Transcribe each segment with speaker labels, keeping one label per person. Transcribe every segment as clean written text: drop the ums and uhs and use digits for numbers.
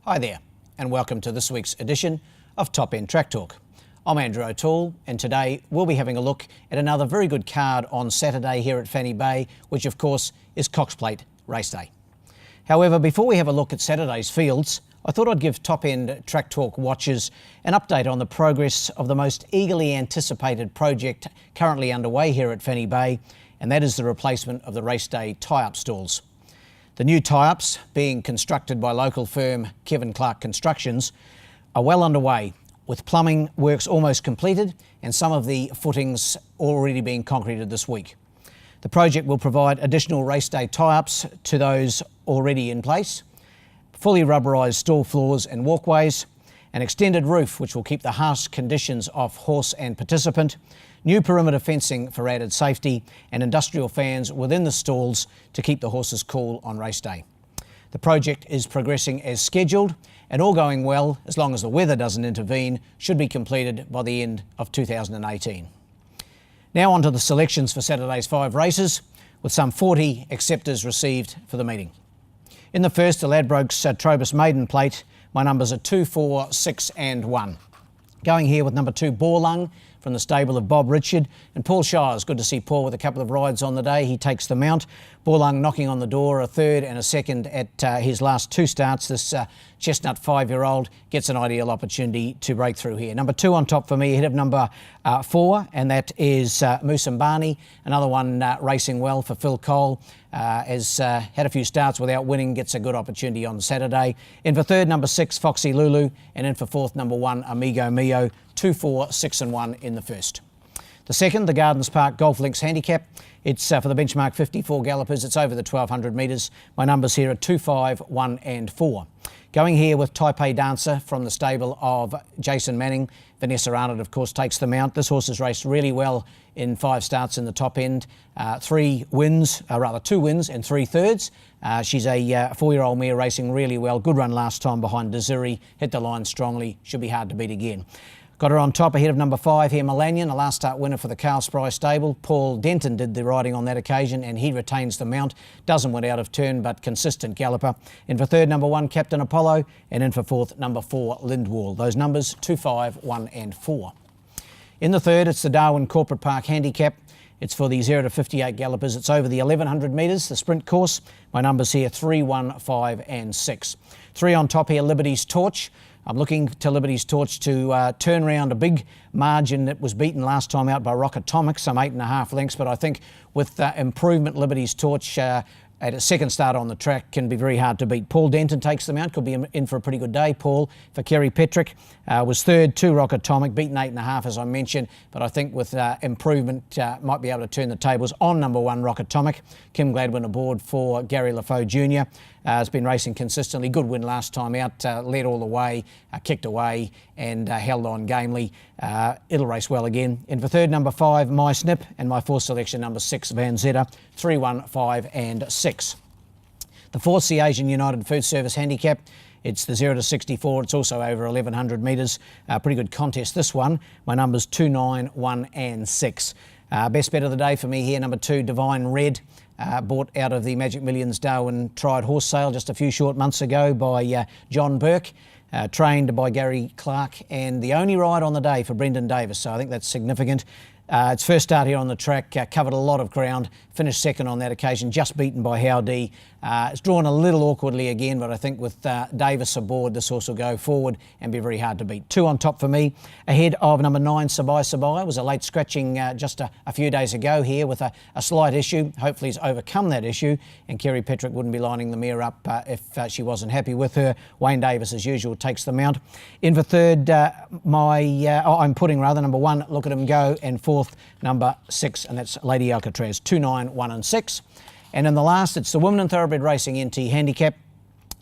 Speaker 1: Hi there, and welcome to this week's edition of Top End Track Talk. I'm Andrew O'Toole, and today we'll be having a look at another very good card on Saturday here at Fanny Bay, which of course is Cox Plate Race Day. However, before we have a look at Saturday's fields, I thought I'd give Top End Track Talk watchers an update on the progress of the most eagerly anticipated project currently underway here at Fanny Bay, and that is the replacement of the race day tie-up stalls. The new tie-ups, being constructed by local firm Kevin Clark Constructions, are well underway, with plumbing works almost completed and some of the footings already being concreted this week. The project will provide additional race day tie-ups to those already in place, fully rubberised stall floors and walkways, an extended roof which will keep the harsh conditions off horse and participant, new perimeter fencing for added safety, and industrial fans within the stalls to keep the horses cool on race day. The project is progressing as scheduled, and all going well, as long as the weather doesn't intervene, should be completed by the end of 2018. Now on to the selections for Saturday's 5 races, with some 40 acceptors received for the meeting. In the first, the Ladbrokes Trobus Maiden Plate, my numbers are 2, 4, 6 and 1. Going here with number 2, Borlung, from the stable of Bob Richard, and Paul Shires. Good to see Paul with a couple of rides on the day. He takes the mount. Borlung knocking on the door, a third and a second at his last 2 starts. This chestnut 5-year-old gets an ideal opportunity to break through here. Number 2 on top for me, ahead of number 4, and that is Musambani, another one racing well for Phil Cole. Has had a few starts without winning, gets a good opportunity on Saturday. In for third, number 6, Foxy Lulu, and in for fourth, number 1, Amigo Mio. 2, 4, 6 and 1 in the first. The second, the Gardens Park Golf Links Handicap. It's for the benchmark 54 gallopers. It's over the 1200 metres. My numbers here are 2, 5, 1 and 4. Going here with Taipei Dancer from the stable of Jason Manning. Vanessa Arnott, of course, takes the mount. This horse has raced really well in 5 starts in the top end. 2 wins and 3 thirds. She's a 4-year-old mare racing really well. Good run last time behind Desiree. Hit the line strongly. Should be hard to beat again. Got her on top ahead of number 5 here, Melanion, a last start winner for the Carl Spry stable. Paul Denton did the riding on that occasion and he retains the mount. Doesn't win out of turn, but consistent galloper. In for third, number 1, Captain Apollo, and in for fourth, number 4, Lindwall. Those numbers 2, 5, 1 and 4. In the third, it's the Darwin Corporate Park Handicap. It's for the 0 to 58 gallopers. It's over the 1100 metres, the sprint course. My numbers here 3, 1, 5 and 6. 3 on top here, Liberty's Torch. I'm looking to Liberty's Torch to turn around a big margin that was beaten last time out by Rock Atomic, some 8.5 lengths. But I think with improvement, Liberty's Torch at a second start on the track can be very hard to beat. Paul Denton takes them out, could be in for a pretty good day. Paul for Kerry Petrick was third to Rock Atomic, beaten 8.5 as I mentioned, but I think with improvement might be able to turn the tables on number 1 Rock Atomic. Kim Gladwin aboard for Gary LaFoe Jr. Has been racing consistently. Good win last time out, led all the way, kicked away and held on gamely. It'll race well again. In for third, number 5 My Snip, and my fourth selection, number 6 Van Zeta. 3, 1, 5 and 6. The fourth, the Asian United Food Service Handicap. It's the 0 to 64. It's also over 1100 metres. Pretty good contest, this one. My numbers 2, 9, 1 and 6. Best bet of the day for me here, number 2, Divine Red. Bought out of the Magic Millions Darwin Tried Horse Sale just a few short months ago by John Burke. Trained by Gary Clark, and the only ride on the day for Brendan Davis, so I think that's significant. Its first start here on the track, covered a lot of ground, finished second on that occasion, just beaten by Howdy. It's drawn a little awkwardly again, but I think with Davis aboard, this horse will go forward and be very hard to beat. 2 on top for me. Ahead of number 9, Sabai Sabai. Was a late scratching just a few days ago here with a slight issue. Hopefully he's overcome that issue, and Kerry Petrick wouldn't be lining the mare up if she wasn't happy with her. Wayne Davis, as usual, takes the mount. In for third, I'm putting number 1, Look at Him Go, and fourth, number 6, and that's Lady Alcatraz. 2, 9, 1 and 6. And in the last, it's the Women and Thoroughbred Racing NT Handicap.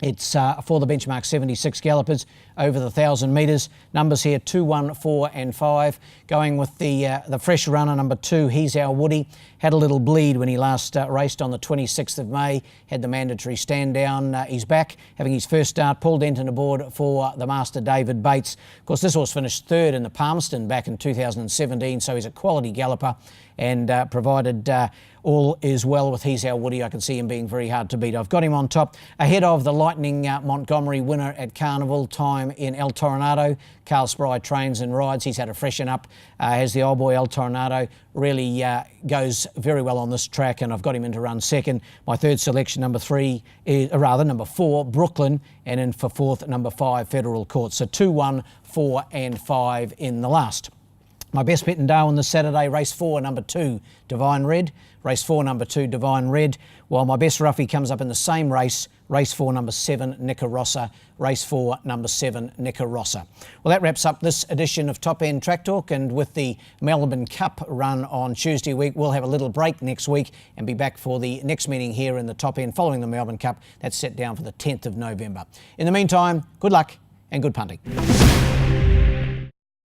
Speaker 1: It's for the benchmark 76 gallopers over the 1,000 metres. Numbers here 2, 1, 4 and 5. Going with the fresh runner, number 2, He's Our Woody. Had a little bleed when he last raced on the 26th of May. Had the mandatory stand down. He's back, having his first start. Paul Denton aboard for the master David Bates. Of course, this horse finished third in the Palmerston back in 2017, so he's a quality galloper. and provided all is well with He's Our Woody, I can see him being very hard to beat. I've got him on top ahead of the Lightning Montgomery winner at Carnival, time in El Toronado. Carl Spry trains and rides. He's had a freshen up as the old boy. El Toronado really goes very well on this track, and I've got him in to run second. My third selection, number 4, Brooklyn, and then for fourth, number 5, Federal Court. So 2, 1, 4 and 5 in the last. My best bet in Darwin this Saturday, race 4, number 2, Divine Red. Race 4, number 2, Divine Red. While my best roughie comes up in the same race, race 4, number 7, Nicarossa. Race 4, number 7, Nicarossa. Well, that wraps up this edition of Top End Track Talk, and with the Melbourne Cup run on Tuesday week, we'll have a little break next week and be back for the next meeting here in the Top End following the Melbourne Cup. That's set down for the 10th of November. In the meantime, good luck and good punting.